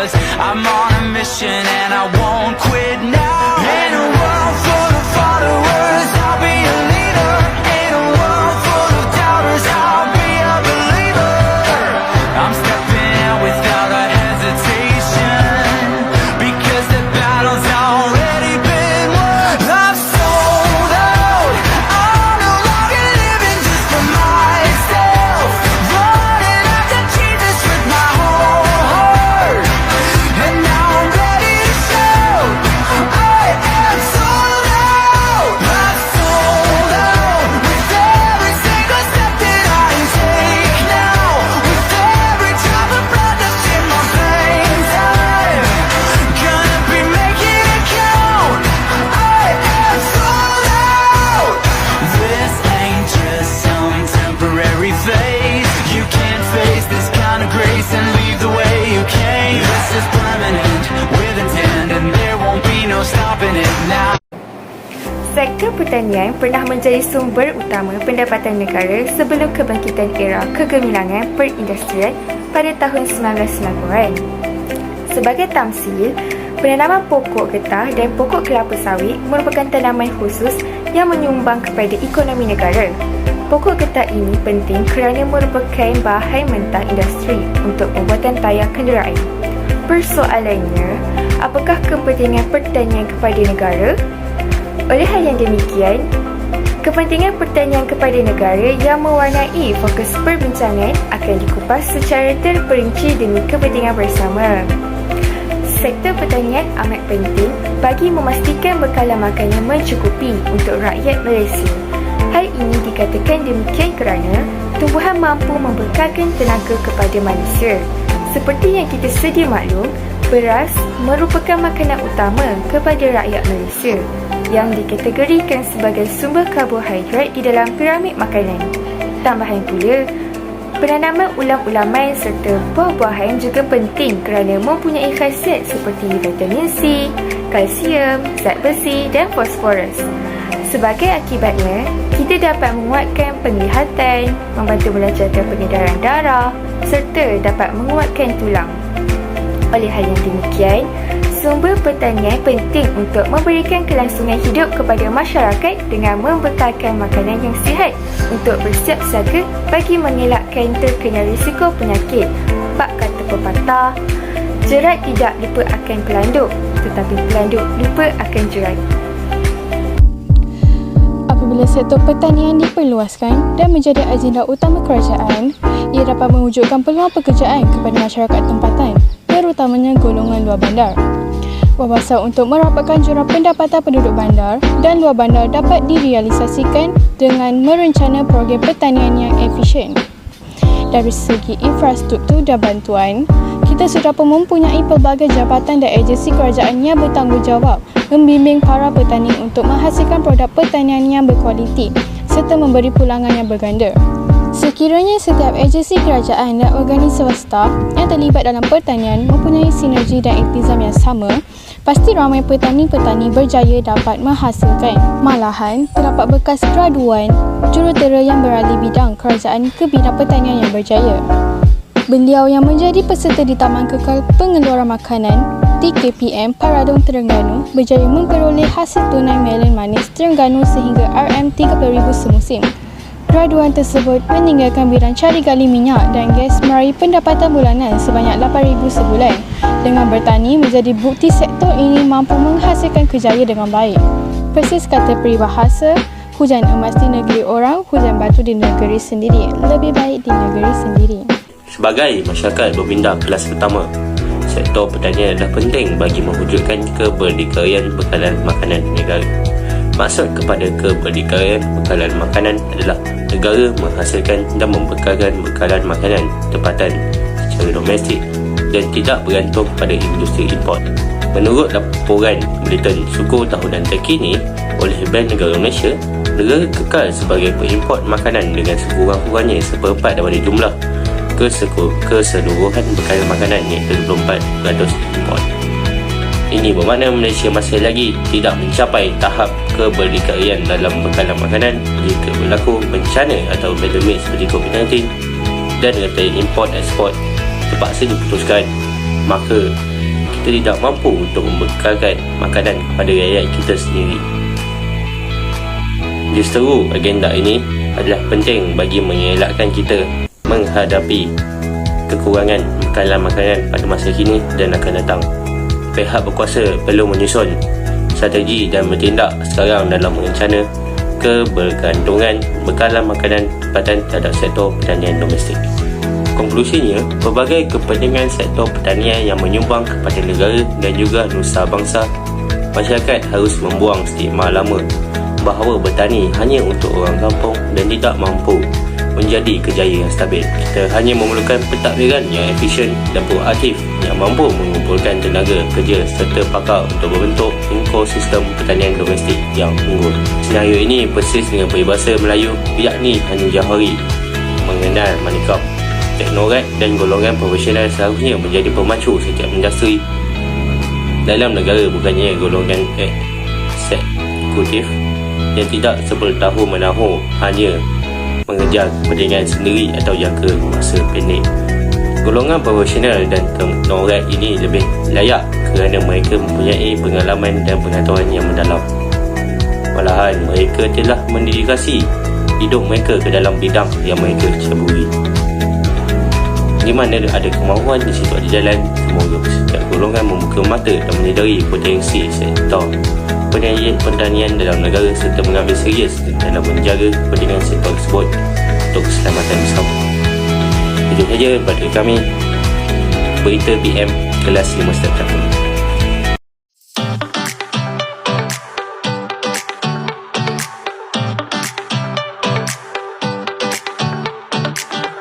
'cause I'm on a mission and I won't quit now. In a world full of followers, I'll be a leader. In a world full of doubters, I'll be a believer. I'm stepping out without a hesitation, because the battle's already been won. I've sold out, I'm no longer living just for myself, running after Jesus with my whole heart. And now I'm ready to shout, I am sold out. I've sold out with every single step that I take now, with every drop of blood that's in my veins. I'm gonna be making it count. I am sold out. This ain't just some temporary phase. You can't face this kind of grace and leave the way you came. This is permanent with intent, and there won't be no stopping it now. Sektor pertanian pernah menjadi sumber utama pendapatan negara sebelum kebangkitan era kegemilangan perindustrian pada tahun 1990-an. Sebagai tamsil, penanaman pokok getah dan pokok kelapa sawit merupakan tanaman khusus yang menyumbang kepada ekonomi negara. Pokok getah ini penting kerana merupakan bahan mentah industri untuk pembuatan tayar kenderaan. Persoalannya, apakah kepentingan pertanian kepada negara? Oleh hal yang demikian, kepentingan pertanian kepada negara yang mewarnai fokus perbincangan akan dikupas secara terperinci demi kepentingan bersama. Sektor pertanian amat penting bagi memastikan bekalan makanan mencukupi untuk rakyat Malaysia. Hal ini dikatakan demikian kerana tumbuhan mampu membekalkan tenaga kepada manusia. Seperti yang kita sedia maklum, beras merupakan makanan utama kepada rakyat Malaysia yang dikategorikan sebagai sumber karbohidrat di dalam piramid makanan. Tambahan pula, penanaman ulam-ulaman serta buah-buahan juga penting kerana mempunyai khasiat seperti vitamin C, kalsium, zat besi dan fosforus. Sebagai akibatnya, kita dapat menguatkan penglihatan, membantu melancarkan pengedaran darah serta dapat menguatkan tulang. Oleh hal yang demikian, sumber pertanian penting untuk memberikan kelangsungan hidup kepada masyarakat dengan membekalkan makanan yang sihat untuk bersiap siaga bagi mengelakkan terkena risiko penyakit. Bab kata pepatah, jerat tidak lupa akan pelanduk, tetapi pelanduk lupa akan jerat. Apabila sektor pertanian diperluaskan dan menjadi agenda utama kerajaan, ia dapat mewujudkan peluang pekerjaan kepada masyarakat tempatan, terutamanya golongan luar bandar. Wawasan untuk merapatkan jurang pendapatan penduduk bandar dan luar bandar dapat direalisasikan dengan merencana program pertanian yang efisien. Dari segi infrastruktur dan bantuan, kita sudah pun mempunyai pelbagai jabatan dan agensi kerajaan yang bertanggungjawab membimbing para petani untuk menghasilkan produk pertanian yang berkualiti serta memberi pulangan yang berganda. Sekiranya setiap agensi kerajaan dan organisasi swasta yang terlibat dalam pertanian mempunyai sinergi dan iltizam yang sama, pasti ramai petani-petani berjaya dapat menghasilkan. Malahan, terdapat bekas graduan jurutera yang beralih bidang kerajaan ke bidang pertanian yang berjaya. Beliau yang menjadi peserta di Taman Kekal Pengeluaran Makanan TKPM Paradong Terengganu berjaya memperoleh hasil tunai melon manis Terengganu sehingga RM30,000 semusim. Graduan tersebut meninggalkan bidang cari gali minyak dan gas meraih pendapatan bulanan sebanyak RM8,000 sebulan. Dengan bertani menjadi bukti sektor ini mampu menghasilkan kerjaya dengan baik. Persis kata peribahasa, hujan emas di negeri orang, hujan batu di negeri sendiri. Lebih baik di negeri sendiri. Sebagai masyarakat berminda kelas pertama, sektor pertanian adalah penting bagi mewujudkan keberdikarian bekalan makanan negara. Maksud kepada keberdikarian bekalan makanan adalah negara menghasilkan dan membekalkan bekalan makanan tempatan secara domestik dan tidak bergantung pada industri import. Menurut laporan Bulletin Suku Tahunan terkini oleh Bank Negara Malaysia, negara kekal sebagai pengimport makanan dengan sekurang-kurangnya seperempat daripada jumlah keseluruhan bekalan makanan iaitu 24% import. Ini bermakna Malaysia masih lagi tidak mencapai tahap keberdikarian dalam bekalan makanan jika berlaku bencana atau pandemik seperti COVID-19 dan rantai import ekspor terpaksa diputuskan, maka kita tidak mampu untuk membekalkan makanan kepada rakyat kita sendiri. Justru agenda ini adalah penting bagi mengelakkan kita menghadapi kekurangan bekalan makanan pada masa kini dan akan datang. Pihak berkuasa perlu menyusun strategi dan bertindak sekarang dalam merencana kebergantungan bekalan makanan tempatan terhadap sektor pertanian domestik. Konklusinya, pelbagai kepentingan sektor pertanian yang menyumbang kepada negara dan juga nusa bangsa, masyarakat harus membuang stigma lama bahawa bertani hanya untuk orang kampung dan tidak mampu menjadi kerjaya yang stabil. Kita hanya memerlukan pentadbiran yang efisien dan proaktif yang mampu mengumpulkan tenaga kerja serta pakar untuk membentuk ekosistem pertanian domestik yang unggul. Senario ini persis dengan peribahasa Melayu, yakni hanya jahari mengenal manikam. Teknorat dan golongan profesional seharusnya menjadi pemacu setiap industri dalam negara, bukannya golongan eksekutif yang tidak sebertahu menahu hanya mengejar kepentingan sendiri atau jangka masa pendek. Golongan profesional dan teknorat ini lebih layak kerana mereka mempunyai pengalaman dan pengetahuan yang mendalam. Malahan mereka telah mendedikasi hidup mereka ke dalam bidang yang mereka caburi. Di mana ada kemahuan, di situ ada jalan. Semoga setiap golongan membuka mata dan menyedari potensi sektor pertanian dalam negara serta mengambil serius dalam menjaga kepentingan sektor tersebut untuk keselamatan bersama. Itu saja pada kami Berita PM Kelas 5 Step 1.